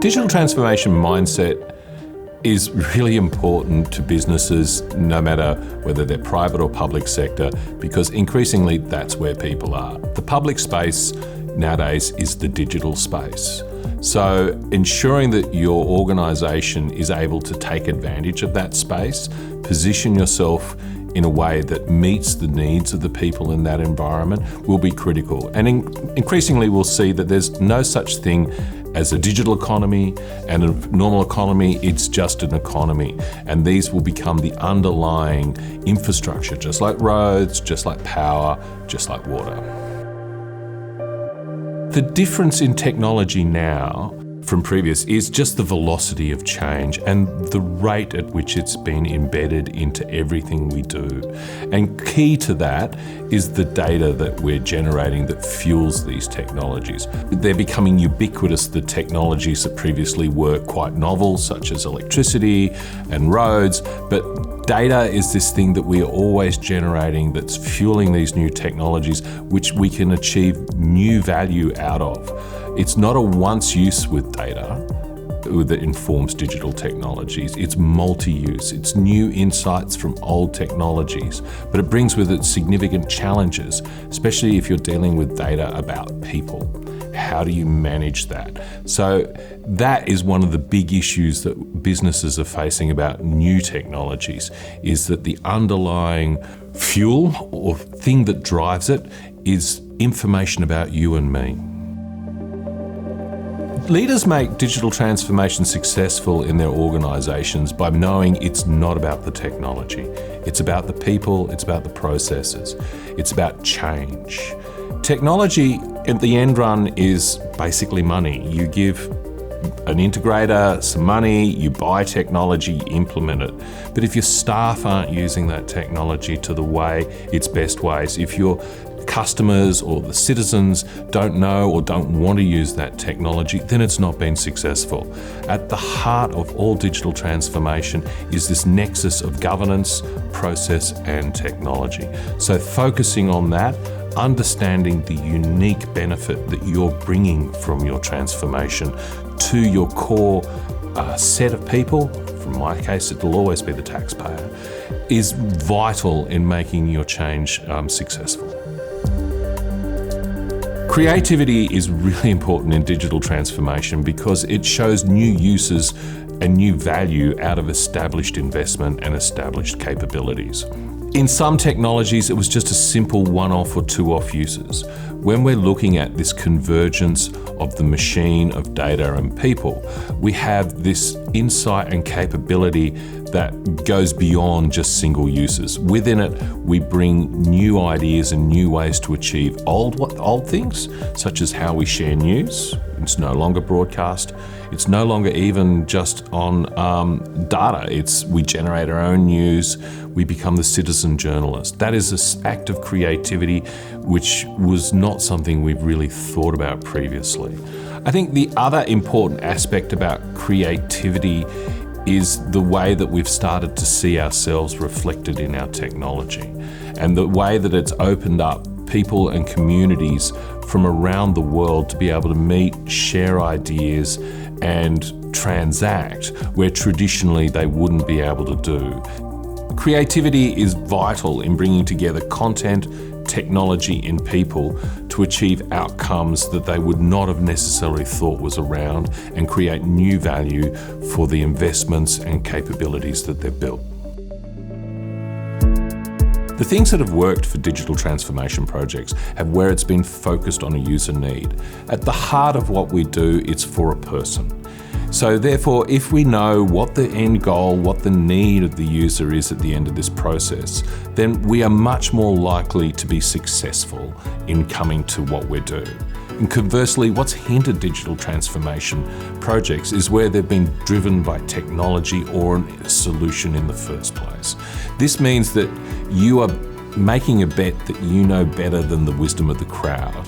Digital transformation mindset is really important to businesses, no matter whether they're private or public sector, because increasingly that's where people are. The public space nowadays is the digital space. So ensuring that your organisation is able to take advantage of that space, position yourself in a way that meets the needs of the people in that environment will be critical. And increasingly we'll see that there's no such thing as a digital economy and a normal economy. It's just an economy. And these will become the underlying infrastructure, just like roads, just like power, just like water. The difference in technology now from previous is just the velocity of change and the rate at which it's been embedded into everything we do. And key to that is the data that we're generating that fuels these technologies. They're becoming ubiquitous, the technologies that previously were quite novel, such as electricity and roads, but data is this thing that we are always generating that's fueling these new technologies, which we can achieve new value out of. It's not a once use with data that informs digital technologies. It's multi-use. It's new insights from old technologies, but it brings with it significant challenges, especially if you're dealing with data about people. How do you manage that? So that is one of the big issues that businesses are facing about new technologies, is that the underlying fuel or thing that drives it is information about you and me. Leaders make digital transformation successful in their organisations by knowing it's not about the technology. It's about the people, it's about the processes, it's about change. Technology at the end run is basically money. You give an integrator some money, you buy technology, you implement it. But if your staff aren't using that technology to the way its best ways, if your customers or the citizens don't know or don't want to use that technology, then it's not been successful. At the heart of all digital transformation is this nexus of governance, process and technology. So focusing on that, understanding the unique benefit that you're bringing from your transformation to your core set of people, from my case it'll always be the taxpayer, is vital in making your change successful. Creativity is really important in digital transformation because it shows new uses and new value out of established investment and established capabilities. In some technologies, it was just a simple one-off or two-off uses. When we're looking at this convergence of the machine, of data and people, we have this insight and capability that goes beyond just single uses. Within it, we bring new ideas and new ways to achieve old things, such as how we share news. It's no longer broadcast. It's no longer even just on data. We generate our own news. We become the citizen journalist. That is an act of creativity which was not something we've really thought about previously. I think the other important aspect about creativity is the way that we've started to see ourselves reflected in our technology and the way that it's opened up people and communities from around the world to be able to meet, share ideas and transact where traditionally they wouldn't be able to do. Creativity is vital in bringing together content, technology and people to achieve outcomes that they would not have necessarily thought was around and create new value for the investments and capabilities that they've built. The things that have worked for digital transformation projects have where it's been focused on a user need. At the heart of what we do, it's for a person. So therefore, if we know what the end goal, what the need of the user is at the end of this process, then we are much more likely to be successful in coming to what we're doing. And conversely, what's hindered digital transformation projects is where they've been driven by technology or a solution in the first place. This means that you are making a bet that you know better than the wisdom of the crowd.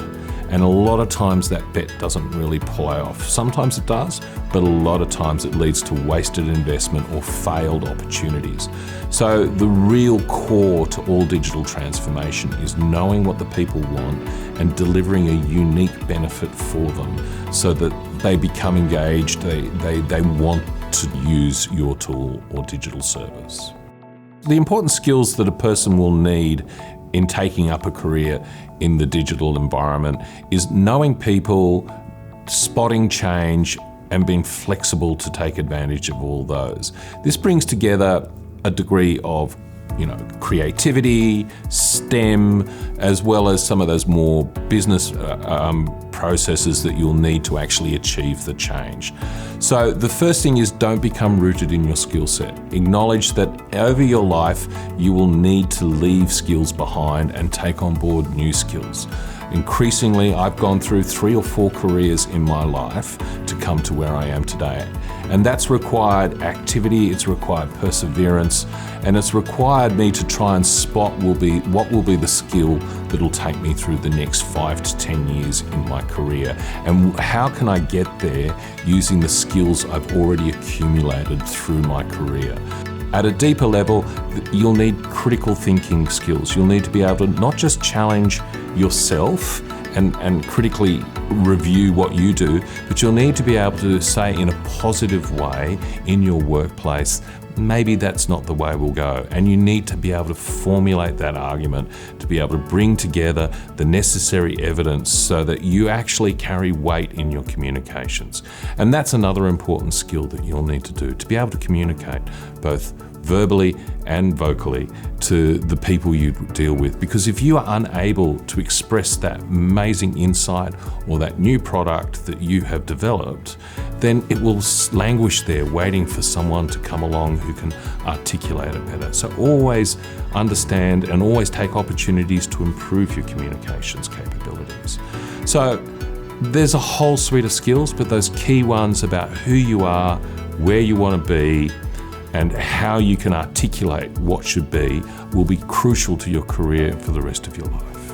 And a lot of times that bet doesn't really play off. Sometimes it does, but a lot of times it leads to wasted investment or failed opportunities. So the real core to all digital transformation is knowing what the people want and delivering a unique benefit for them so that they become engaged, they want to use your tool or digital service. The important skills that a person will need in taking up a career in the digital environment is knowing people, spotting change, and being flexible to take advantage of all those. This brings together a degree of creativity, STEM, as well as some of those more business processes that you'll need to actually achieve the change. So the first thing is, don't become rooted in your skill set. Acknowledge that over your life, you will need to leave skills behind and take on board new skills. Increasingly, I've gone through 3 or 4 careers in my life to come to where I am today. And that's required activity, it's required perseverance, and it's required me to try and spot what will be the skill that'll take me through the next 5 to 10 years in my career. And how can I get there using the skills I've already accumulated through my career? At a deeper level, you'll need critical thinking skills. You'll need to be able to not just challenge yourself and critically review what you do, but you'll need to be able to say in a positive way in your workplace, maybe that's not the way we'll go. And you need to be able to formulate that argument, to be able to bring together the necessary evidence so that you actually carry weight in your communications. And that's another important skill that you'll need to do, to be able to communicate both verbally and vocally to the people you deal with. Because if you are unable to express that amazing insight or that new product that you have developed, then it will languish there waiting for someone to come along who can articulate it better. So always understand and always take opportunities to improve your communications capabilities. So there's a whole suite of skills, but those key ones about who you are, where you want to be, and how you can articulate what should be will be crucial to your career for the rest of your life.